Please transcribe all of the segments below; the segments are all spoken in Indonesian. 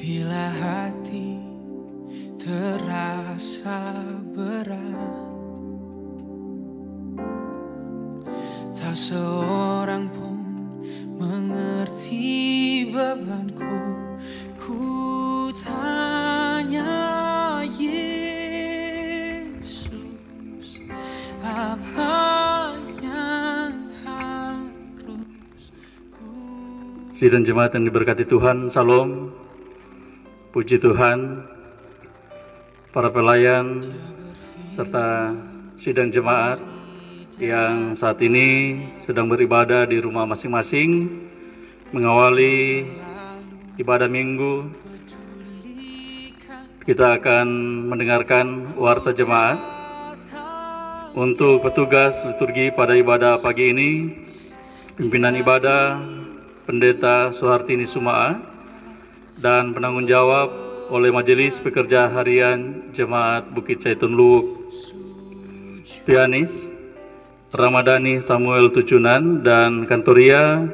Bila hati terasa berat, tak seorang pun mengerti bebanku. Ku tanya Yesus, apa yang harus ku... Sidang jemaat yang diberkati Tuhan, Salam, puji Tuhan, para pelayan, serta sidang jemaat yang saat ini sedang beribadah di rumah masing-masing, mengawali ibadah minggu. Kita akan mendengarkan warta jemaat. Untuk petugas liturgi pada ibadah pagi ini, pimpinan ibadah Pendeta Suhartini Sumaa, dan penanggung jawab oleh Majelis Pekerja Harian Jemaat Bukit Zaitun Luwuk. Pianis Ramadhani Samuel Tujunan dan Kantoria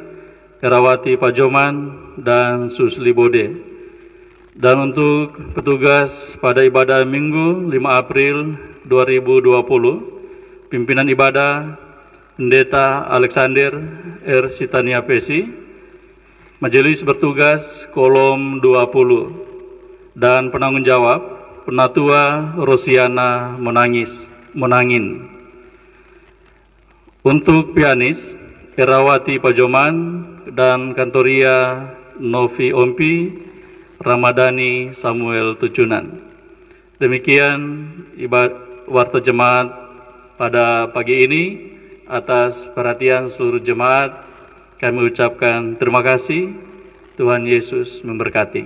Herawati Pajoman dan Susli Bode. Dan untuk petugas pada ibadah Minggu 5 April 2020, pimpinan ibadah Pendeta Alexander R. Sitania Pesi, Majelis bertugas Kolom 20, dan penanggung jawab Penatua Rosiana Monangin. Untuk pianis Herawati Pajoman dan Kantoria Novi Ompi Ramadhani Samuel Tujunan. Demikian warta jemaat pada pagi ini. Atas perhatian seluruh jemaat, kami ucapkan terima kasih. Tuhan Yesus memberkati.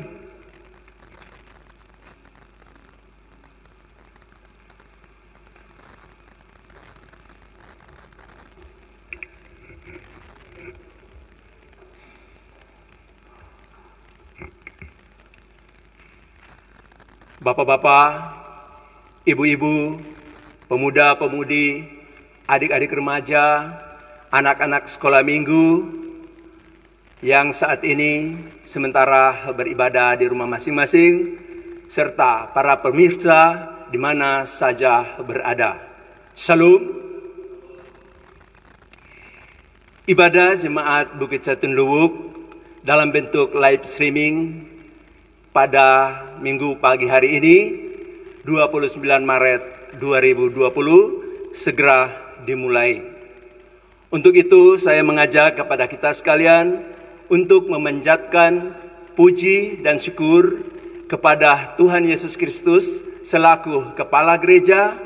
Bapak-bapak, ibu-ibu, pemuda-pemudi, adik-adik remaja, anak-anak sekolah minggu yang saat ini sementara beribadah di rumah masing-masing, serta para pemirsa di mana saja berada. Salam. Ibadah Jemaat Bukit Zaitun Luwuk dalam bentuk live streaming pada Minggu pagi hari ini, 29 Maret 2020, segera dimulai. Untuk itu saya mengajak kepada kita sekalian untuk memanjatkan puji dan syukur kepada Tuhan Yesus Kristus selaku Kepala Gereja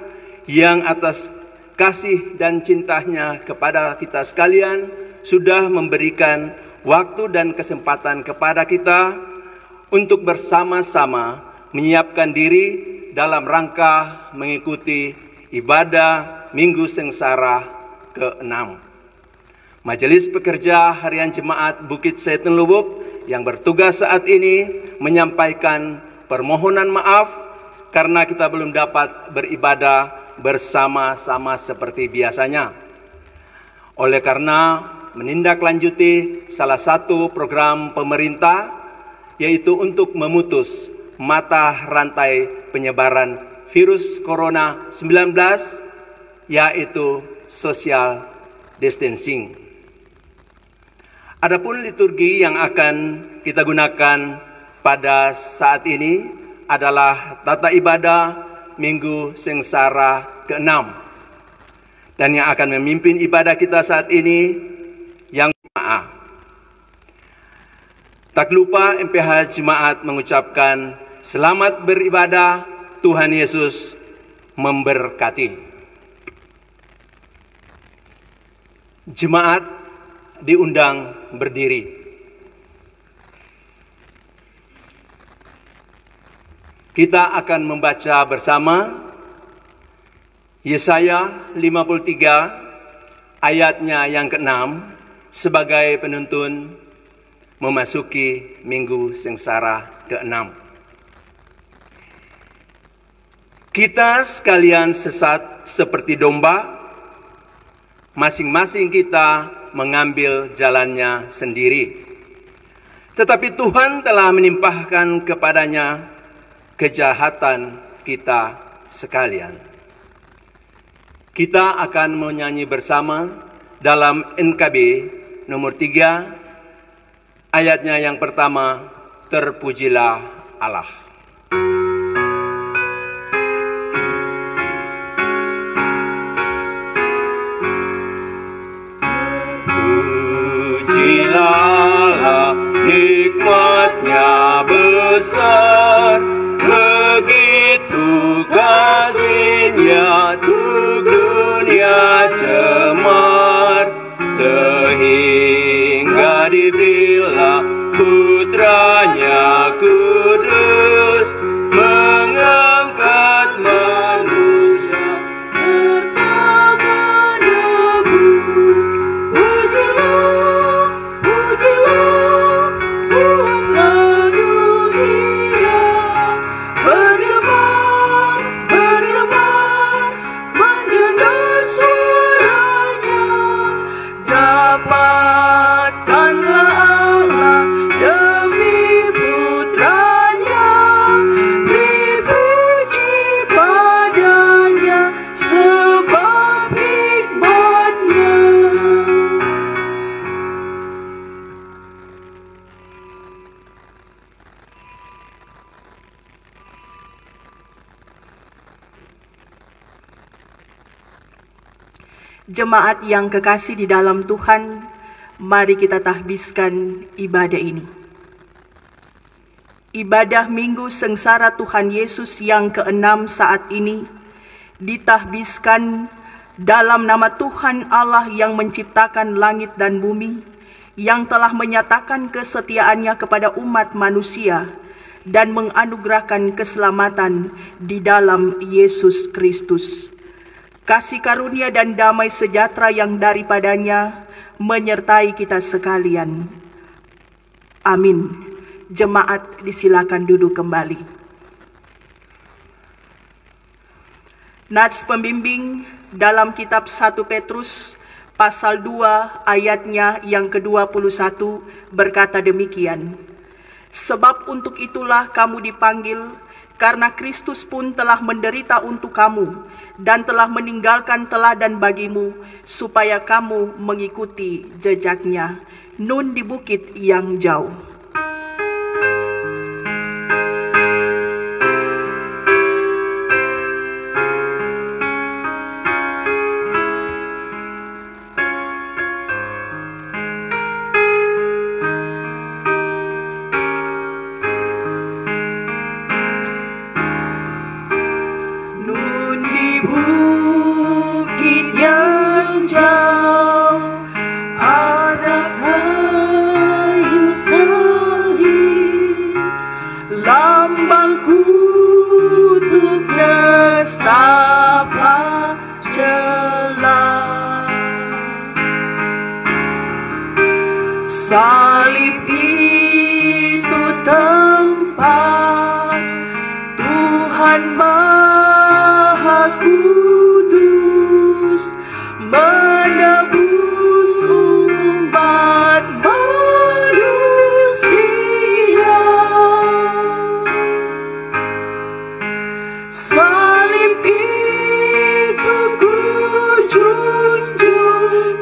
yang atas kasih dan cintanya kepada kita sekalian sudah memberikan waktu dan kesempatan kepada kita untuk bersama-sama menyiapkan diri dalam rangka mengikuti ibadah Minggu Sengsara ke-6. Majelis Pekerja Harian Jemaat Bukit Zaitun Luwuk yang bertugas saat ini menyampaikan permohonan maaf karena kita belum dapat beribadah bersama-sama seperti biasanya. Oleh karena menindaklanjuti salah satu program pemerintah, yaitu untuk memutus mata rantai penyebaran virus corona 19, yaitu social distancing. Adapun liturgi yang akan kita gunakan pada saat ini adalah tata ibadah Minggu Sengsara ke-6. Dan yang akan memimpin ibadah kita saat ini yang jemaah. Tak lupa MPH Jemaat mengucapkan selamat beribadah, Tuhan Yesus memberkati. Jemaat diundang berdiri. Kita akan membaca bersama Yesaya 53 ayatnya yang ke-6 sebagai penuntun memasuki Minggu Sengsara ke-6. Kita sekalian sesat seperti domba, masing-masing kita mengambil jalannya sendiri. tetapi Tuhan telah menimpahkan kepadanya kejahatan kita sekalian. Kita akan menyanyi bersama dalam NKB nomor 3, ayatnya yang pertama, terpujilah Allah. Pujilah nikmatnya besar, begitu kasihnya untuk dunia cemar, sehingga diberilah putranya kudus, mengangkat manusia serta menebus. Pujilah, pujilah, Tuhanlah dunia, berdebar, berdebar, mendengar suaranya. Dapatkanlah Allah demi putranya, beri puji padanya sebab hikmatnya. Jemaat yang kekasih di dalam Tuhan, mari kita tahbiskan ibadah ini. Ibadah Minggu Sengsara Tuhan Yesus yang ke-6 saat ini ditahbiskan dalam nama Tuhan Allah yang menciptakan langit dan bumi, yang telah menyatakan kesetiaannya kepada umat manusia dan menganugerahkan keselamatan di dalam Yesus Kristus. Kasih karunia dan damai sejahtera yang daripadanya menyertai kita sekalian. Amin. Jemaat disilakan duduk kembali. Nats pembimbing dalam kitab 1 Petrus pasal 2 ayatnya yang ke-21 berkata demikian. Sebab untuk itulah kamu dipanggil, karena Kristus pun telah menderita untuk kamu dan telah meninggalkan teladan bagimu, supaya kamu mengikuti jejaknya. Nun di bukit yang jauh. Salib itu tempat Tuhan Maha Kudus menebus umat manusia. Salib itu ku junjung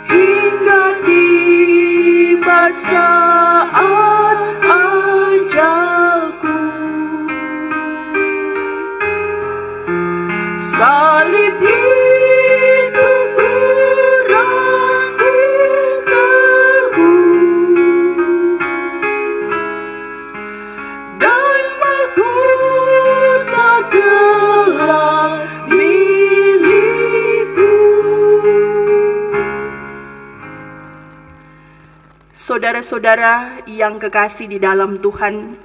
hingga tiba saat ajalku. Salib itu ku rangkul teguh dan mahkota gelap milikku. Saudara-saudara yang kekasih di dalam Tuhan,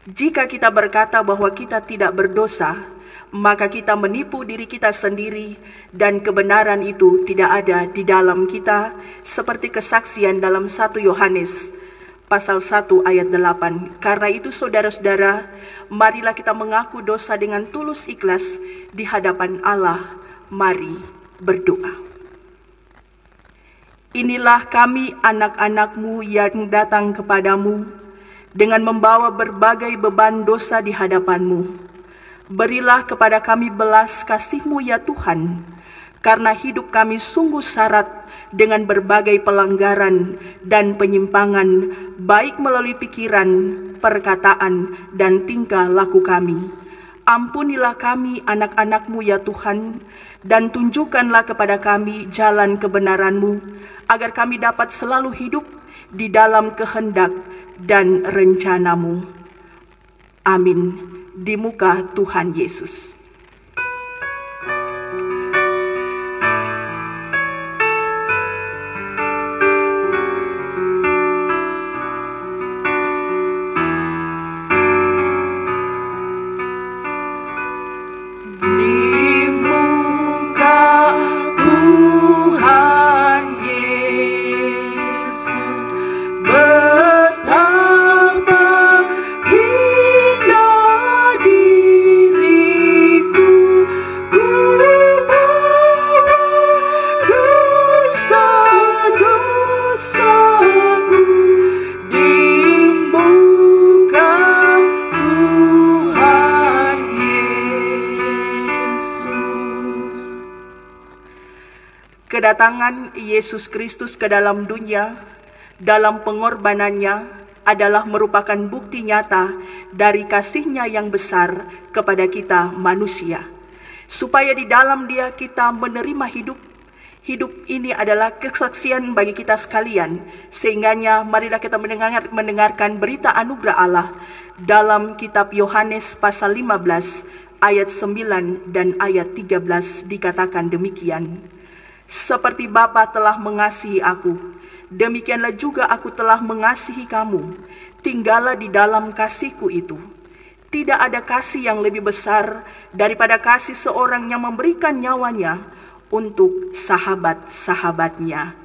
jika kita berkata bahwa kita tidak berdosa, maka kita menipu diri kita sendiri dan kebenaran itu tidak ada di dalam kita, seperti kesaksian dalam 1 Yohanes pasal 1 ayat 8. Karena itu saudara-saudara, marilah kita mengaku dosa dengan tulus ikhlas di hadapan Allah. Mari berdoa. Inilah kami anak-anak-Mu yang datang kepadamu dengan membawa berbagai beban dosa di hadapan-Mu. Berilah kepada kami belas kasih-Mu ya Tuhan, karena hidup kami sungguh syarat dengan berbagai pelanggaran dan penyimpangan, baik melalui pikiran, perkataan, dan tingkah laku kami. Ampunilah kami anak-anak-Mu ya Tuhan, dan tunjukkanlah kepada kami jalan kebenaran-Mu, agar kami dapat selalu hidup di dalam kehendak dan rencana-Mu. Amin. Di muka Tuhan Yesus. Kedatangan Yesus Kristus ke dalam dunia dalam pengorbanannya adalah merupakan bukti nyata dari kasih-Nya yang besar kepada kita manusia, supaya di dalam Dia kita menerima hidup. Hidup ini adalah kesaksian bagi kita sekalian, sehingganya marilah kita mendengarkan berita anugerah Allah dalam kitab Yohanes pasal 15 ayat 9 dan ayat 13 dikatakan demikian. Seperti Bapa telah mengasihi aku, demikianlah juga aku telah mengasihi kamu. Tinggallah di dalam kasih-Ku itu. Tidak ada kasih yang lebih besar daripada kasih seorang yang memberikan nyawanya untuk sahabat-sahabatnya.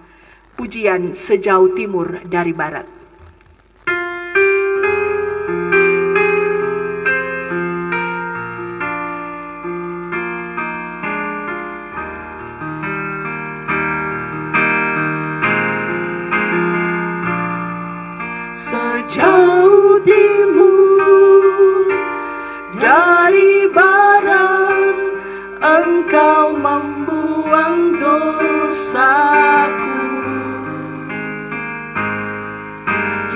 Pujian sejauh timur dari barat. Sejauh timur dari barat, Engkau membuang dosaku.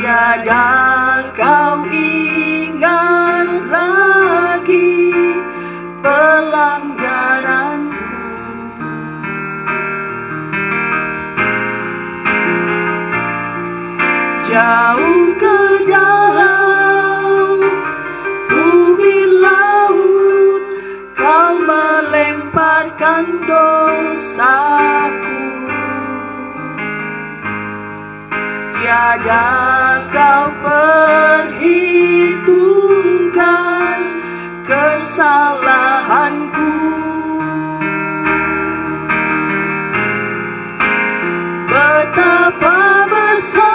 Tiada Kau ingat lagi pelanggaranku. Jauh ke dalam bumi laut, Kau melemparkan dosaku. Tiada Kau perhitungkan kesalahanku. Betapa besar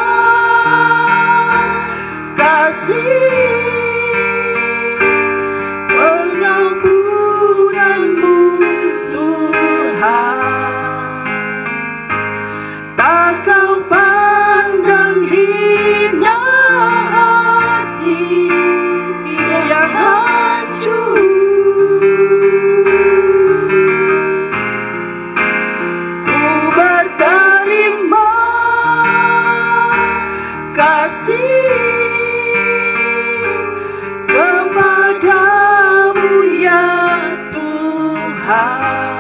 kasih pengampunan-Mu Tuhan. Tak Kau pandang hina hati yang hancur. Ku berterima kasih kepadamu ya Tuhan.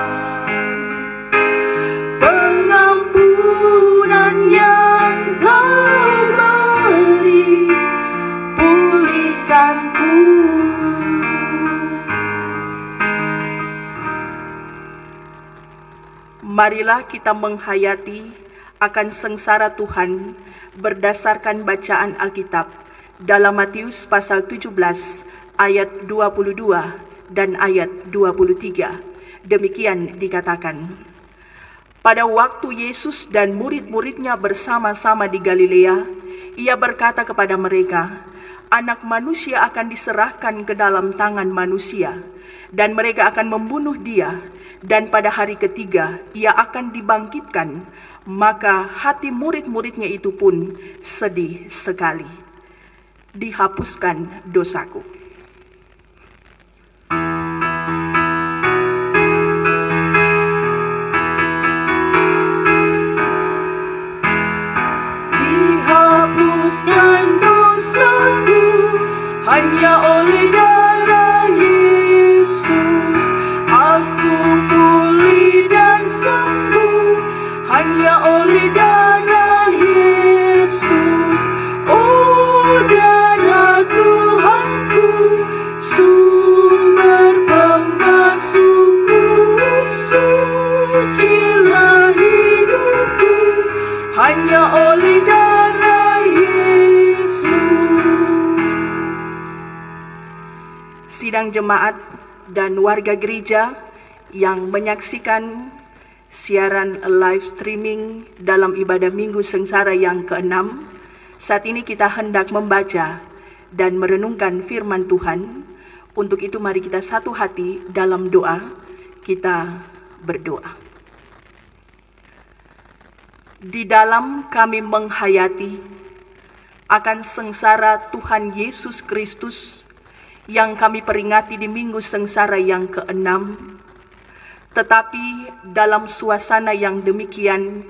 Pengampunan yang Kau beri, pulihkanku. Marilah kita menghayati akan sengsara Tuhan berdasarkan bacaan Alkitab dalam Matius pasal 17 ayat 22 dan ayat 23. Demikian dikatakan, pada waktu Yesus dan murid-muridnya bersama-sama di Galilea, Ia berkata kepada mereka, Anak Manusia akan diserahkan ke dalam tangan manusia, dan mereka akan membunuh Dia, dan pada hari ketiga Ia akan dibangkitkan. Maka hati murid-muridnya itu pun sedih sekali. Dihapuskan dosaku. Dihapuskan dosaku hanya oleh darah Yesus. Aku pulih dan sembuh hanya oleh darah Yesus. Oh, darah Tuhanku, sumber pembasuhku, sucilah hidupku hanya oleh darah Yesus. Sidang jemaat dan warga gereja yang menyaksikan siaran live streaming dalam ibadah Minggu Sengsara yang ke-6, saat ini kita hendak membaca dan merenungkan firman Tuhan. Untuk itu mari kita satu hati dalam doa, kita berdoa. Di dalam kami menghayati akan sengsara Tuhan Yesus Kristus yang kami peringati di Minggu Sengsara yang ke-6, tetapi dalam suasana yang demikian,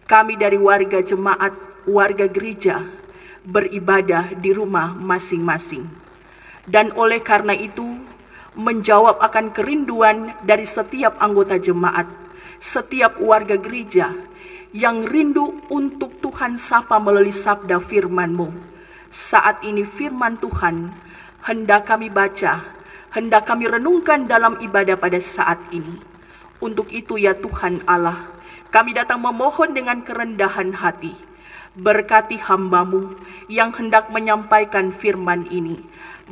kami dari warga jemaat, warga gereja, beribadah di rumah masing-masing. Dan oleh karena itu, menjawab akan kerinduan dari setiap anggota jemaat, setiap warga gereja, yang rindu untuk Tuhan sapa melalui sabda firman-Mu. Saat ini firman Tuhan hendak kami baca, hendak kami renungkan dalam ibadah pada saat ini. Untuk itu ya Tuhan Allah, kami datang memohon dengan kerendahan hati. Berkati hamba-Mu yang hendak menyampaikan firman ini.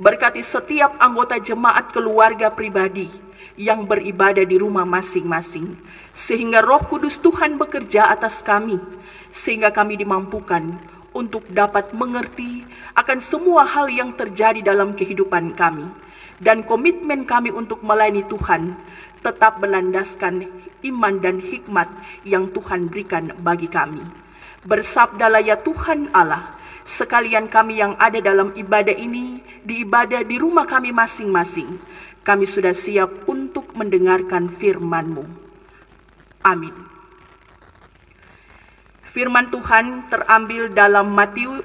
Berkati setiap anggota jemaat keluarga pribadi yang beribadah di rumah masing-masing. Sehingga Roh Kudus Tuhan bekerja atas kami. Sehingga kami dimampukan untuk dapat mengerti akan semua hal yang terjadi dalam kehidupan kami. Dan komitmen kami untuk melayani Tuhan tetap berlandaskan iman dan hikmat yang Tuhan berikan bagi kami. Bersabdalah ya Tuhan Allah, sekalian kami yang ada dalam ibadah ini, di ibadah di rumah kami masing-masing, kami sudah siap untuk mendengarkan firman-Mu. Amin. Firman Tuhan terambil dalam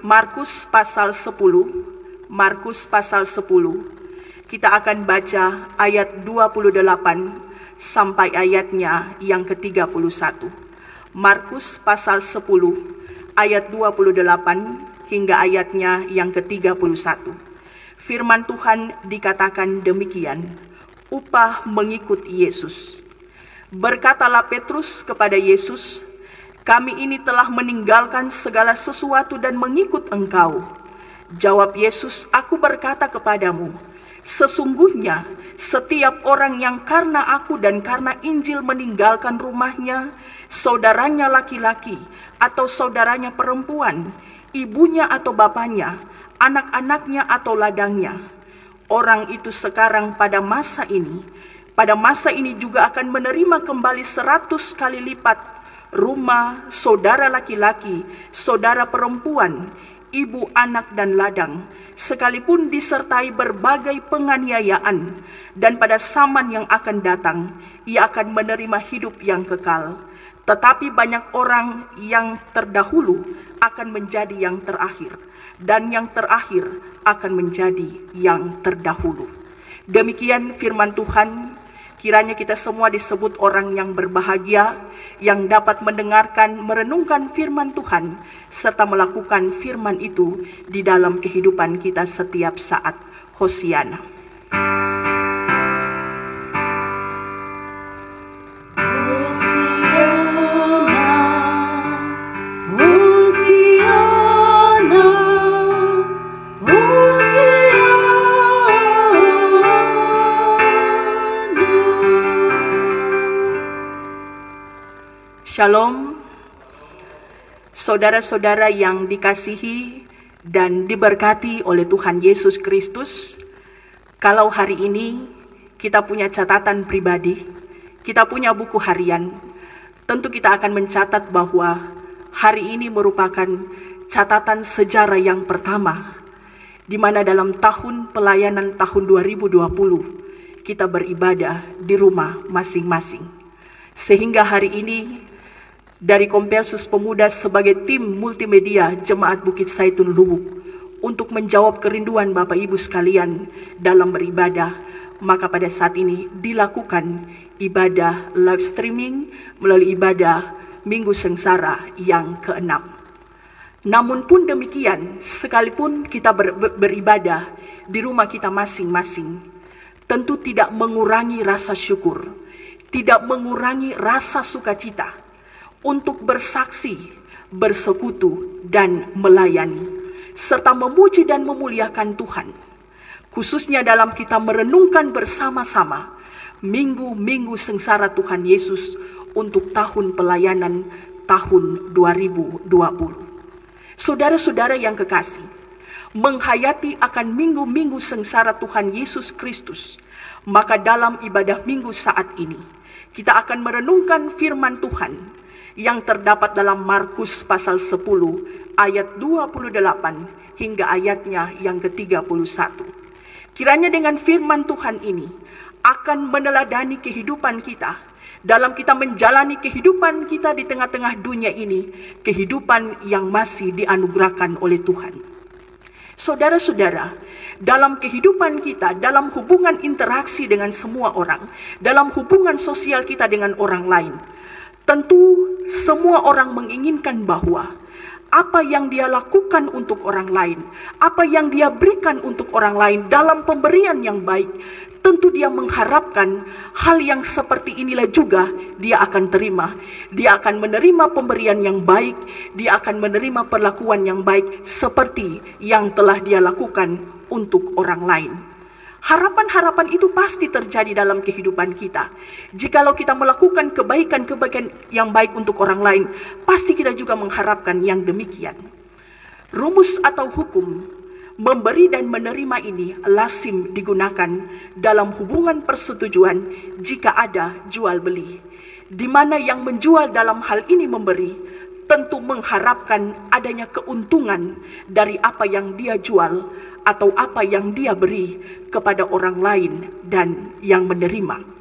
Markus pasal 10. Markus pasal 10. Kita akan baca ayat 28 sampai ayatnya yang ke-31. Markus pasal 10 ayat 28 hingga ayatnya yang ke-31. Firman Tuhan dikatakan demikian, upah mengikut Yesus. Berkatalah Petrus kepada Yesus, kami ini telah meninggalkan segala sesuatu dan mengikut Engkau. Jawab Yesus, aku berkata kepadamu, sesungguhnya setiap orang yang karena aku dan karena Injil meninggalkan rumahnya, saudaranya laki-laki atau saudaranya perempuan, ibunya atau bapaknya, anak-anaknya atau ladangnya, orang itu sekarang pada masa ini juga akan menerima kembali 100 kali lipat rumah, saudara laki-laki, saudara perempuan, ibu, anak, dan ladang, sekalipun disertai berbagai penganiayaan, dan pada zaman yang akan datang, ia akan menerima hidup yang kekal. Tetapi banyak orang yang terdahulu akan menjadi yang terakhir, dan yang terakhir akan menjadi yang terdahulu. Demikian firman Tuhan. Kiranya kita semua disebut orang yang berbahagia, yang dapat mendengarkan, merenungkan firman Tuhan, serta melakukan firman itu di dalam kehidupan kita setiap saat. Hosiana. Shalom, saudara-saudara yang dikasihi dan diberkati oleh Tuhan Yesus Kristus. Kalau hari ini kita punya catatan pribadi, kita punya buku harian, tentu kita akan mencatat bahwa hari ini merupakan catatan sejarah yang pertama, di mana dalam tahun pelayanan tahun 2020 kita beribadah di rumah masing-masing. Sehingga hari ini dari Kompelsus Pemuda sebagai tim multimedia Jemaat Bukit Zaitun Lubuk untuk menjawab kerinduan Bapak Ibu sekalian dalam beribadah, maka pada saat ini dilakukan ibadah live streaming melalui ibadah Minggu Sengsara yang ke-6. Namun pun demikian, sekalipun kita beribadah di rumah kita masing-masing, tentu tidak mengurangi rasa syukur, tidak mengurangi rasa sukacita untuk bersaksi, bersekutu, dan melayani, serta memuji dan memuliakan Tuhan. Khususnya dalam kita merenungkan bersama-sama minggu-minggu sengsara Tuhan Yesus untuk tahun pelayanan tahun 2020. Saudara-saudara yang kekasih, menghayati akan minggu-minggu sengsara Tuhan Yesus Kristus, maka dalam ibadah minggu saat ini, kita akan merenungkan firman Tuhan yang terdapat dalam Markus pasal 10 ayat 28 hingga ayatnya yang ke-31. Kiranya dengan firman Tuhan ini akan meneladani kehidupan kita, dalam kita menjalani kehidupan kita di tengah-tengah dunia ini, kehidupan yang masih dianugerahkan oleh Tuhan. Saudara-saudara, dalam kehidupan kita, dalam hubungan interaksi dengan semua orang, dalam hubungan sosial kita dengan orang lain, tentu semua orang menginginkan bahwa apa yang dia lakukan untuk orang lain, apa yang dia berikan untuk orang lain dalam pemberian yang baik, tentu dia mengharapkan hal yang seperti inilah juga dia akan terima. Dia akan menerima pemberian yang baik, dia akan menerima perlakuan yang baik seperti yang telah dia lakukan untuk orang lain. Harapan-harapan itu pasti terjadi dalam kehidupan kita. Jikalau kita melakukan kebaikan-kebaikan yang baik untuk orang lain, pasti kita juga mengharapkan yang demikian. Rumus atau hukum memberi dan menerima ini lazim digunakan dalam hubungan persetujuan jika ada jual beli, di mana yang menjual dalam hal ini memberi tentu mengharapkan adanya keuntungan dari apa yang dia jual atau apa yang dia beri kepada orang lain dan yang menerima.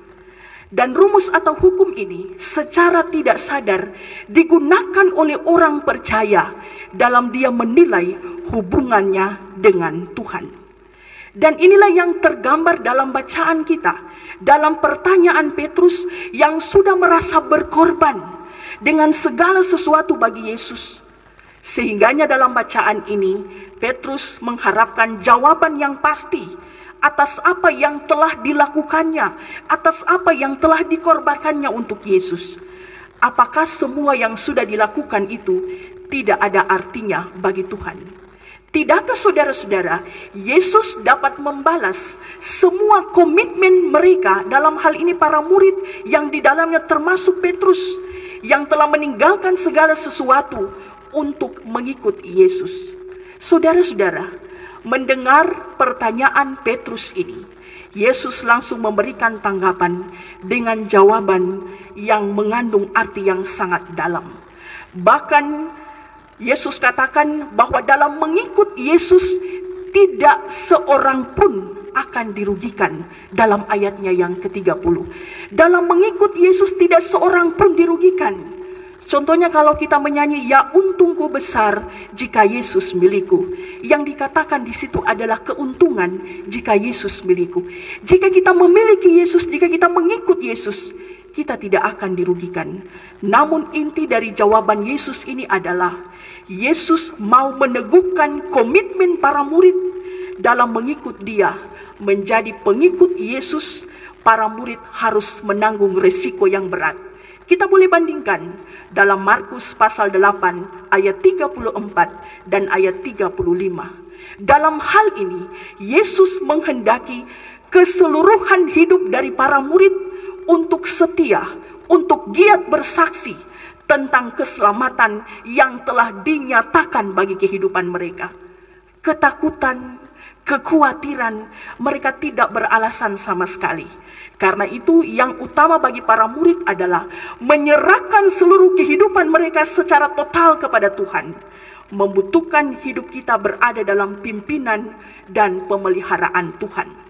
Dan rumus atau hukum ini secara tidak sadar digunakan oleh orang percaya dalam dia menilai hubungannya dengan Tuhan. Dan inilah yang tergambar dalam bacaan kita, dalam pertanyaan Petrus yang sudah merasa berkorban dengan segala sesuatu bagi Yesus. Sehingganya dalam bacaan ini, Petrus mengharapkan jawaban yang pasti atas apa yang telah dilakukannya, atas apa yang telah dikorbankannya untuk Yesus. Apakah semua yang sudah dilakukan itu tidak ada artinya bagi Tuhan? Tidakkah saudara-saudara, Yesus dapat membalas semua komitmen mereka, dalam hal ini para murid yang di dalamnya termasuk Petrus, yang telah meninggalkan segala sesuatu untuk mengikut Yesus. Saudara-saudara, mendengar pertanyaan Petrus ini, Yesus langsung memberikan tanggapan dengan jawaban yang mengandung arti yang sangat dalam. Bahkan Yesus katakan bahwa dalam mengikut Yesus tidak seorang pun akan dirugikan dalam ayatnya yang ke-30. Dalam mengikut Yesus tidak seorang pun dirugikan. Contohnya kalau kita menyanyi, ya untungku besar jika Yesus milikku. Yang dikatakan di situ adalah keuntungan jika Yesus milikku. Jika kita memiliki Yesus, jika kita mengikut Yesus, kita tidak akan dirugikan. Namun inti dari jawaban Yesus ini adalah, Yesus mau meneguhkan komitmen para murid dalam mengikut Dia. Menjadi pengikut Yesus, para murid harus menanggung resiko yang berat. Kita boleh bandingkan dalam Markus pasal 8 ayat 34 dan ayat 35. Dalam hal ini, Yesus menghendaki keseluruhan hidup dari para murid untuk setia, untuk giat bersaksi tentang keselamatan yang telah dinyatakan bagi kehidupan mereka. Ketakutan, kekhawatiran, mereka tidak beralasan sama sekali. Karena itu yang utama bagi para murid adalah menyerahkan seluruh kehidupan mereka secara total kepada Tuhan. Membutuhkan hidup kita berada dalam pimpinan dan pemeliharaan Tuhan.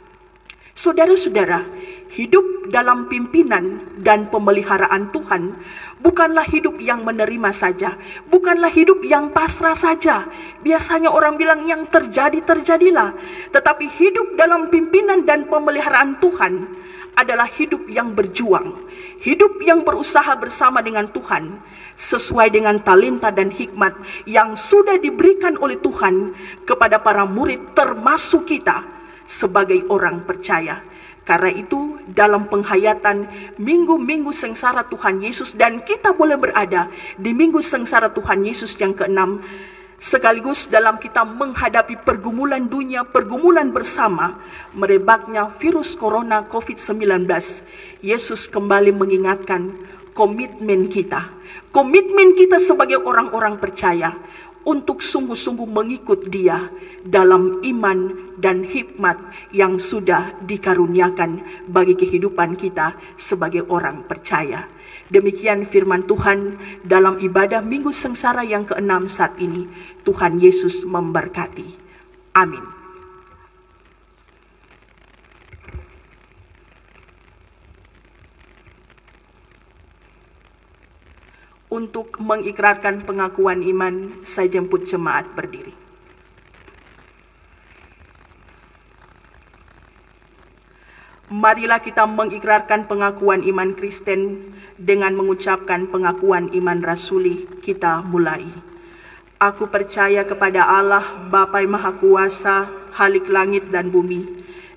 Saudara-saudara, hidup dalam pimpinan dan pemeliharaan Tuhan bukanlah hidup yang menerima saja, bukanlah hidup yang pasrah saja. Biasanya orang bilang yang terjadi, terjadilah. Tetapi hidup dalam pimpinan dan pemeliharaan Tuhan adalah hidup yang berjuang, hidup yang berusaha bersama dengan Tuhan, sesuai dengan talenta dan hikmat yang sudah diberikan oleh Tuhan kepada para murid termasuk kita sebagai orang percaya. Karena itu dalam penghayatan minggu-minggu sengsara Tuhan Yesus, dan kita boleh berada di minggu sengsara Tuhan Yesus yang ke-6, sekaligus dalam kita menghadapi pergumulan dunia, pergumulan bersama merebaknya virus corona COVID-19, Yesus kembali mengingatkan komitmen kita sebagai orang-orang percaya untuk sungguh-sungguh mengikut Dia dalam iman dan hikmat yang sudah dikaruniakan bagi kehidupan kita sebagai orang percaya. Demikian firman Tuhan dalam ibadah Minggu Sengsara yang ke-6 saat ini. Tuhan Yesus memberkati. Amin. Untuk mengikrarkan pengakuan iman, saya jemput jemaat berdiri. Marilah kita mengikrarkan pengakuan iman Kristen dengan mengucapkan pengakuan iman rasuli. Kita mulai. Aku percaya kepada Allah, Bapa yang Maha Kuasa, Khalik langit dan bumi,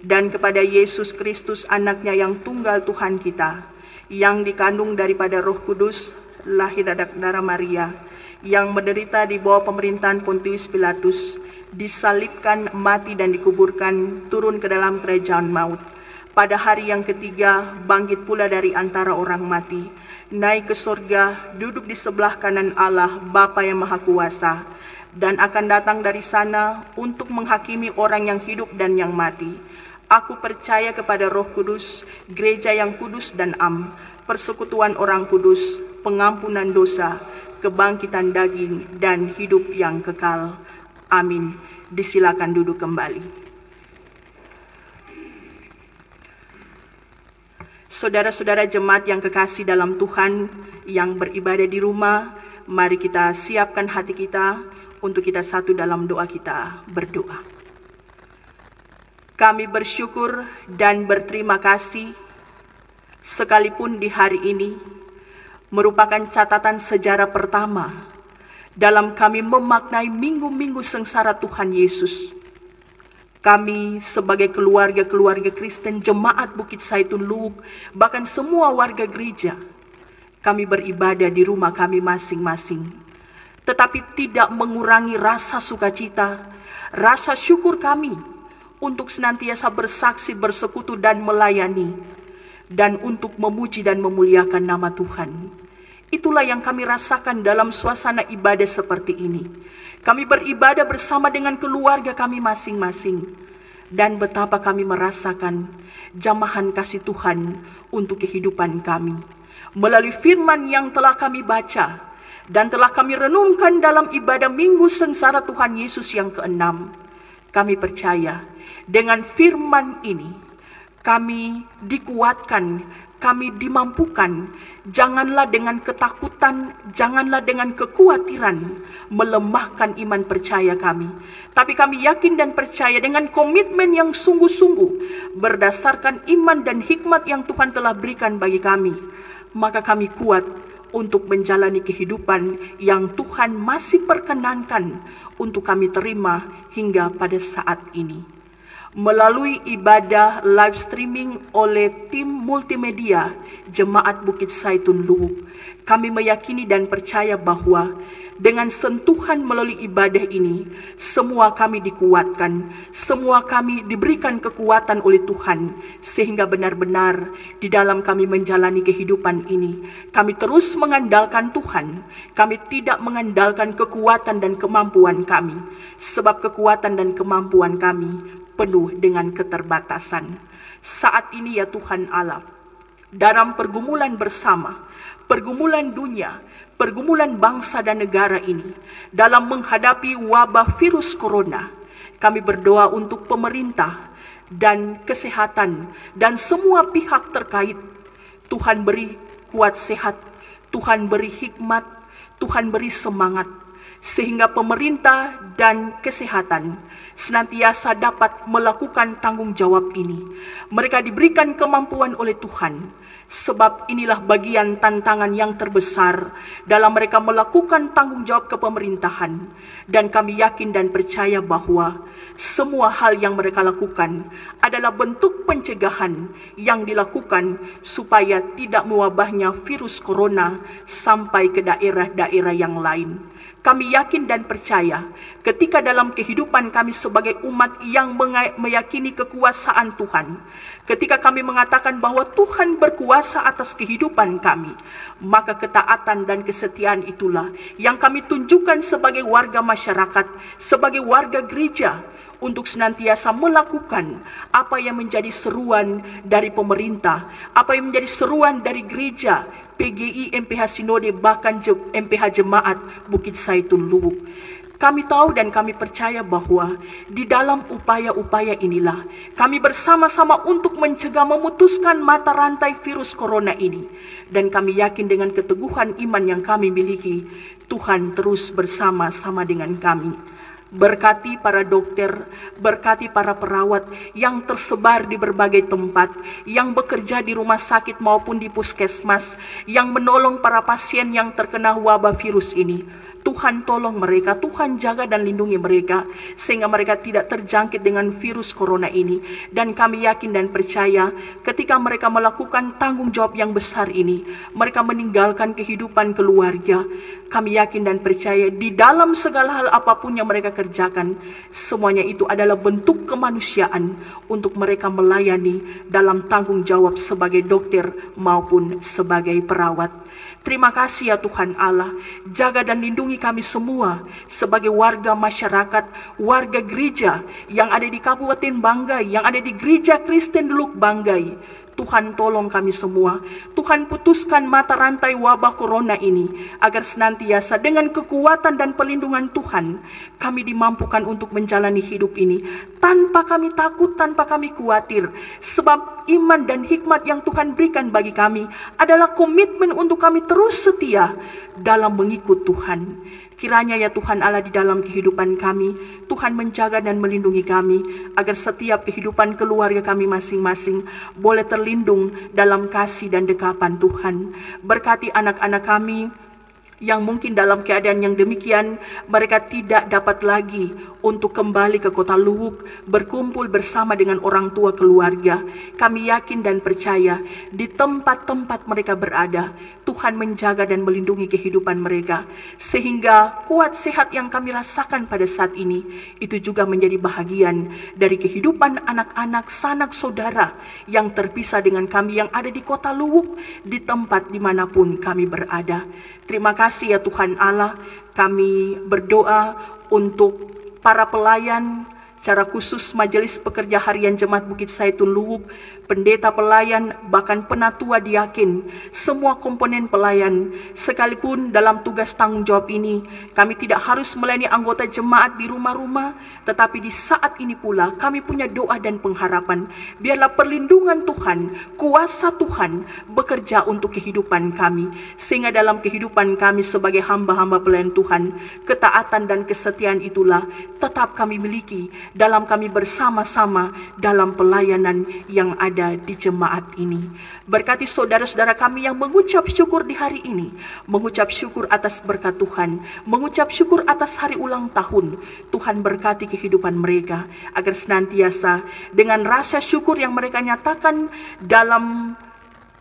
dan kepada Yesus Kristus, anaknya yang tunggal Tuhan kita, yang dikandung daripada Roh Kudus, lahir dari darah Maria, yang menderita di bawah pemerintahan Pontius Pilatus, disalibkan, mati dan dikuburkan, turun ke dalam kerajaan maut. Pada hari yang ketiga, bangkit pula dari antara orang mati, naik ke sorga, duduk di sebelah kanan Allah, Bapa yang Maha Kuasa, dan akan datang dari sana untuk menghakimi orang yang hidup dan yang mati. Aku percaya kepada Roh Kudus, gereja yang kudus dan am, persekutuan orang kudus, pengampunan dosa, kebangkitan daging, dan hidup yang kekal. Amin. Disilakan duduk kembali. Saudara-saudara jemaat yang kekasih dalam Tuhan yang beribadah di rumah, mari kita siapkan hati kita untuk kita satu dalam doa kita berdoa. Kami bersyukur dan berterima kasih sekalipun di hari ini merupakan catatan sejarah pertama dalam kami memaknai minggu-minggu sengsara Tuhan Yesus. Kami sebagai keluarga-keluarga Kristen, jemaat Bukit Saitun Luwuk, bahkan semua warga gereja, kami beribadah di rumah kami masing-masing. Tetapi tidak mengurangi rasa sukacita, rasa syukur kami untuk senantiasa bersaksi, bersekutu dan melayani, dan untuk memuji dan memuliakan nama Tuhan. Itulah yang kami rasakan dalam suasana ibadah seperti ini. Kami beribadah bersama dengan keluarga kami masing-masing, dan betapa kami merasakan jamahan kasih Tuhan untuk kehidupan kami. Melalui firman yang telah kami baca dan telah kami renungkan dalam ibadah Minggu Sengsara Tuhan Yesus yang ke-6, kami percaya dengan firman ini kami dikuatkan, kami dimampukan. Janganlah dengan ketakutan, janganlah dengan kekhawatiran melemahkan iman percaya kami. Tapi kami yakin dan percaya dengan komitmen yang sungguh-sungguh berdasarkan iman dan hikmat yang Tuhan telah berikan bagi kami. Maka kami kuat untuk menjalani kehidupan yang Tuhan masih perkenankan untuk kami terima hingga pada saat ini. Melalui ibadah live streaming oleh tim multimedia Jemaat Bukit Saitun Luwuk, kami meyakini dan percaya bahwa dengan sentuhan melalui ibadah ini, semua kami dikuatkan, semua kami diberikan kekuatan oleh Tuhan, sehingga benar-benar di dalam kami menjalani kehidupan ini, kami terus mengandalkan Tuhan. Kami tidak mengandalkan kekuatan dan kemampuan kami, sebab kekuatan dan kemampuan kami penuh dengan keterbatasan. Saat ini ya Tuhan Allah, dalam pergumulan bersama, pergumulan dunia, pergumulan bangsa dan negara ini, dalam menghadapi wabah virus corona, kami berdoa untuk pemerintah dan kesehatan dan semua pihak terkait. Tuhan beri kuat sehat, Tuhan beri hikmat, Tuhan beri semangat, sehingga pemerintah dan kesehatan senantiasa dapat melakukan tanggung jawab ini. Mereka diberikan kemampuan oleh Tuhan, sebab inilah bagian tantangan yang terbesar dalam mereka melakukan tanggung jawab kepemerintahan. Dan kami yakin dan percaya bahwa semua hal yang mereka lakukan adalah bentuk pencegahan yang dilakukan supaya tidak mewabahnya virus corona sampai ke daerah-daerah yang lain. Kami yakin dan percaya ketika dalam kehidupan kami sebagai umat yang meyakini kekuasaan Tuhan, ketika kami mengatakan bahwa Tuhan berkuasa atas kehidupan kami, maka ketaatan dan kesetiaan itulah yang kami tunjukkan sebagai warga masyarakat, sebagai warga gereja, untuk senantiasa melakukan apa yang menjadi seruan dari pemerintah, apa yang menjadi seruan dari gereja, PGI, MPH Sinode, bahkan MPH Jemaat Bukit Saitun Luwuk. Kami tahu dan kami percaya bahwa di dalam upaya-upaya inilah kami bersama-sama untuk mencegah, memutuskan mata rantai virus corona ini. Dan kami yakin dengan keteguhan iman yang kami miliki, Tuhan terus bersama-sama dengan kami. Berkati para dokter, berkati para perawat yang tersebar di berbagai tempat, yang bekerja di rumah sakit maupun di puskesmas, yang menolong para pasien yang terkena wabah virus ini. Tuhan tolong mereka, Tuhan jaga dan lindungi mereka, sehingga mereka tidak terjangkit dengan virus corona ini. Dan kami yakin dan percaya ketika mereka melakukan tanggung jawab yang besar ini, mereka meninggalkan kehidupan keluarga. Kami yakin dan percaya di dalam segala hal apapun yang mereka kerjakan, semuanya itu adalah bentuk kemanusiaan untuk mereka melayani dalam tanggung jawab sebagai dokter maupun sebagai perawat. Terima kasih ya Tuhan Allah, jaga dan lindungi kami semua sebagai warga masyarakat, warga gereja yang ada di Kabupaten Banggai, yang ada di Gereja Kristen Deluk Banggai. Tuhan tolong kami semua, Tuhan putuskan mata rantai wabah corona ini, agar senantiasa dengan kekuatan dan perlindungan Tuhan, kami dimampukan untuk menjalani hidup ini, tanpa kami takut, tanpa kami khawatir, sebab iman dan hikmat yang Tuhan berikan bagi kami, adalah komitmen untuk kami terus setia dalam mengikut Tuhan. Kiranya ya Tuhan Allah di dalam kehidupan kami, Tuhan menjaga dan melindungi kami, agar setiap kehidupan keluarga kami masing-masing boleh terlindung dalam kasih dan dekapan Tuhan. Berkati anak-anak kami yang mungkin dalam keadaan yang demikian, mereka tidak dapat lagi untuk kembali ke kota Luwuk, berkumpul bersama dengan orang tua keluarga. Kami yakin dan percaya di tempat-tempat mereka berada, Tuhan menjaga dan melindungi kehidupan mereka, sehingga kuat sehat yang kami rasakan pada saat ini, itu juga menjadi bahagian dari kehidupan anak-anak, sanak saudara yang terpisah dengan kami yang ada di kota Luwuk, di tempat dimanapun kami berada. Terima kasih ya Tuhan Allah, kami berdoa untuk para pelayan, secara khusus Majelis Pekerja Harian Jemaat Bukit Saitun Luwuk, pendeta pelayan, bahkan penatua diakin, semua komponen pelayan, sekalipun dalam tugas tanggung jawab ini, kami tidak harus melayani anggota jemaat di rumah-rumah, tetapi di saat ini pula kami punya doa dan pengharapan, biarlah perlindungan Tuhan, kuasa Tuhan bekerja untuk kehidupan kami, sehingga dalam kehidupan kami sebagai hamba-hamba pelayan Tuhan, ketaatan dan kesetiaan itulah tetap kami miliki dalam kami bersama-sama dalam pelayanan yang ada di jemaat ini. Berkati saudara-saudara kami yang mengucap syukur di hari ini, mengucap syukur atas berkat Tuhan, mengucap syukur atas hari ulang tahun. Tuhan berkati kehidupan mereka, agar senantiasa dengan rasa syukur yang mereka nyatakan dalam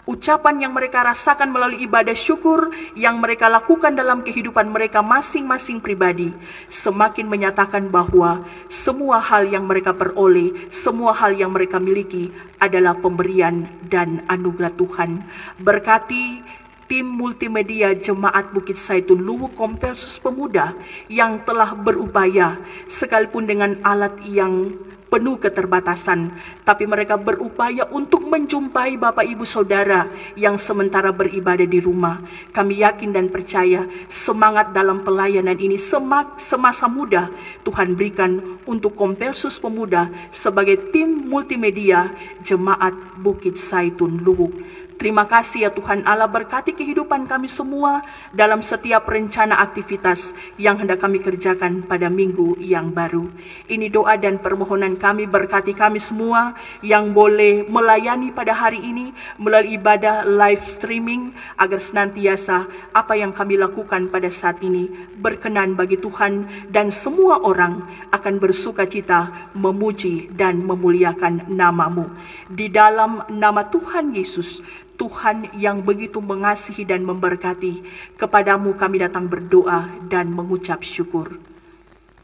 ucapan yang mereka rasakan melalui ibadah syukur yang mereka lakukan dalam kehidupan mereka masing-masing pribadi, semakin menyatakan bahwa semua hal yang mereka peroleh, semua hal yang mereka miliki adalah pemberian dan anugerah Tuhan. Berkati tim multimedia Jemaat Bukit Saitun Luwuk Kompelsus Pemuda yang telah berupaya sekalipun dengan alat yang penuh keterbatasan, tapi mereka berupaya untuk menjumpai Bapak Ibu Saudara yang sementara beribadah di rumah. Kami yakin dan percaya semangat dalam pelayanan ini semasa muda Tuhan berikan untuk Kompelsus Pemuda sebagai tim multimedia Jemaat Bukit Saitun Luwuk. Terima kasih ya Tuhan Allah, berkati kehidupan kami semua dalam setiap rencana aktivitas yang hendak kami kerjakan pada minggu yang baru. Ini doa dan permohonan kami, berkati kami semua yang boleh melayani pada hari ini melalui ibadah live streaming, agar senantiasa apa yang kami lakukan pada saat ini berkenan bagi Tuhan, dan semua orang akan bersukacita memuji dan memuliakan nama-Mu. Di dalam nama Tuhan Yesus, Tuhan yang begitu mengasihi dan memberkati, kepadamu kami datang berdoa dan mengucap syukur.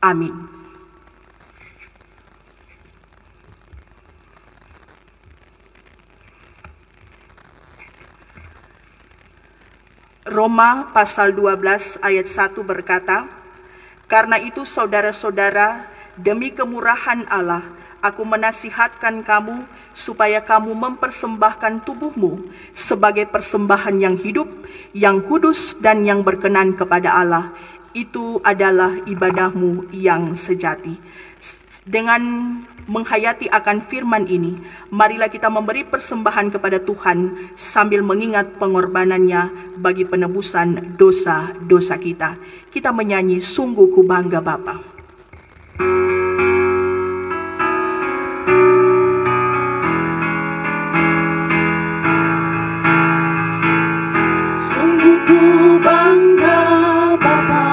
Amin. Roma pasal 12 ayat 1 berkata, "Karena itu saudara-saudara, demi kemurahan Allah, aku menasihatkan kamu supaya kamu mempersembahkan tubuhmu sebagai persembahan yang hidup, yang kudus dan yang berkenan kepada Allah. Itu adalah ibadahmu yang sejati." Dengan menghayati akan firman ini, marilah kita memberi persembahan kepada Tuhan sambil mengingat pengorbanannya bagi penebusan dosa-dosa kita. Kita menyanyi Sungguh Ku Bangga Bapa. Sungguh ku bangga Bapa,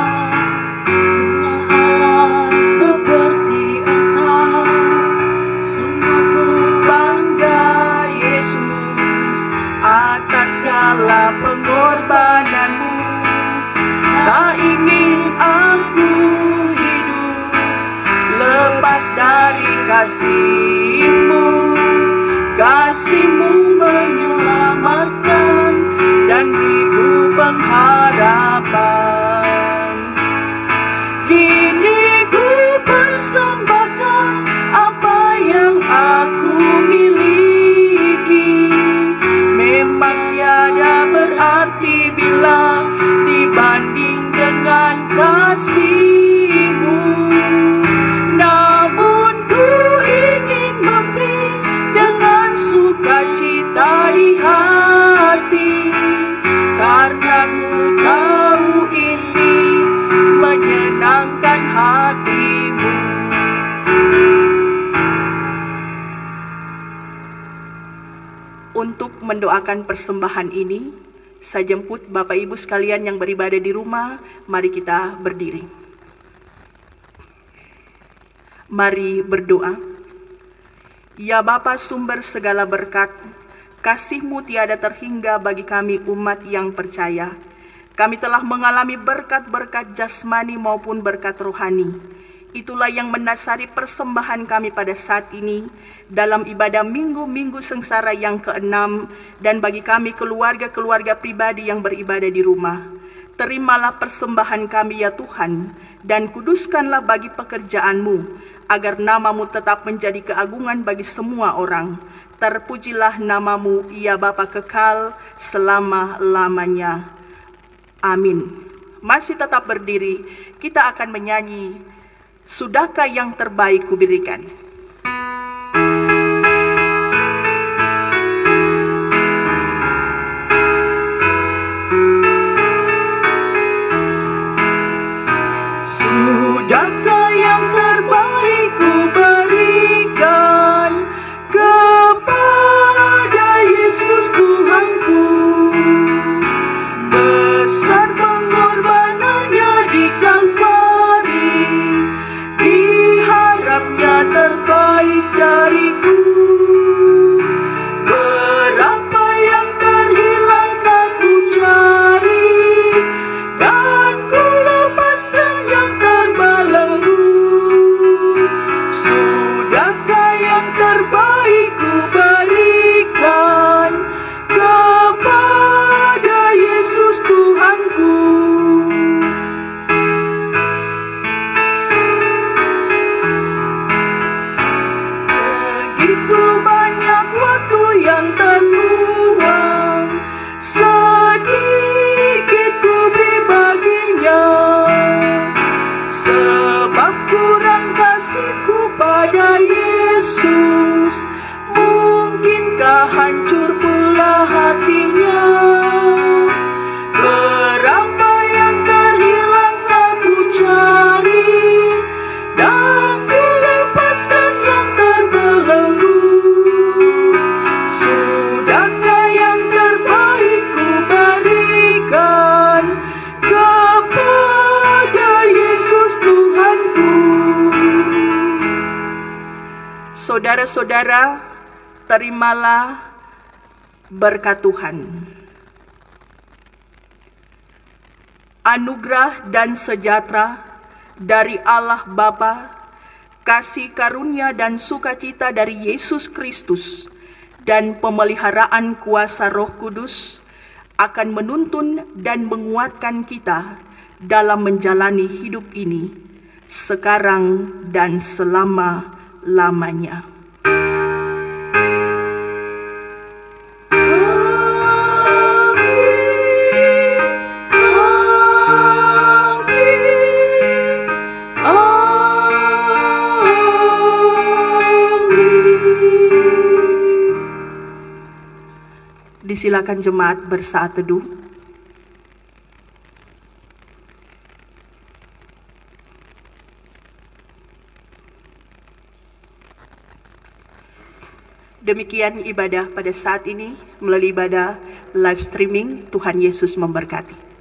punya Allah seperti Engkau. Sungguh ku bangga Yesus atas segala pengorbananmu. Tak ingin aku hidup lepas dari kasih-Mu. Kasih-Mu menyelamatkan dan beriku pengharapan. Kini ku persembahkan apa yang aku miliki. Memang tiada berarti bila dibanding dengan kasih-Mu. Namun ku ingin memberi dengan sukacita di hati, karena ku tahu ini menyenangkan hati-Mu. Untuk mendoakan persembahan ini, saya jemput Bapak Ibu sekalian yang beribadah di rumah, mari kita berdiri. Mari berdoa. Ya Bapa sumber segala berkat, kasih-Mu tiada terhingga bagi kami umat yang percaya. Kami telah mengalami berkat-berkat jasmani maupun berkat rohani. Itulah yang mendasari persembahan kami pada saat ini dalam ibadah minggu-minggu sengsara yang ke-6, dan bagi kami keluarga-keluarga pribadi yang beribadah di rumah. Terimalah persembahan kami ya Tuhan, dan kuduskanlah bagi pekerjaan-Mu, agar nama-Mu tetap menjadi keagungan bagi semua orang. Terpujilah nama-Mu ya Bapa kekal selama-lamanya. Amin. Masih tetap berdiri, kita akan menyanyi Sudahkah yang terbaik kuberikan. Sudahkah yang terbaik kuberikan kepada Yesus Tuhanku. Besar pengorbanannya di Kalvari, diharapnya terbaik dariku. Berapa yang terhilang tak ku cari, dan ku lepaskan yang terbelenggu. kurang kasihku pada Yesus? Mungkinkah hancur pula hatinya? Berapa yang terhilang aku cari, dan ku lepaskan yang terbelenggu. Sudahkah yang terbaik ku berikan kepada Yesus Tuhanku? Saudara-saudara, terimalah berkat Tuhan. Anugerah dan sejahtera dari Allah Bapa, kasih karunia dan sukacita dari Yesus Kristus, dan pemeliharaan kuasa Roh Kudus akan menuntun dan menguatkan kita dalam menjalani hidup ini, sekarang dan selama-lamanya. Disilakan jemaat bersaat teduh. Demikian ibadah pada saat ini melalui ibadah live streaming. Tuhan Yesus memberkati.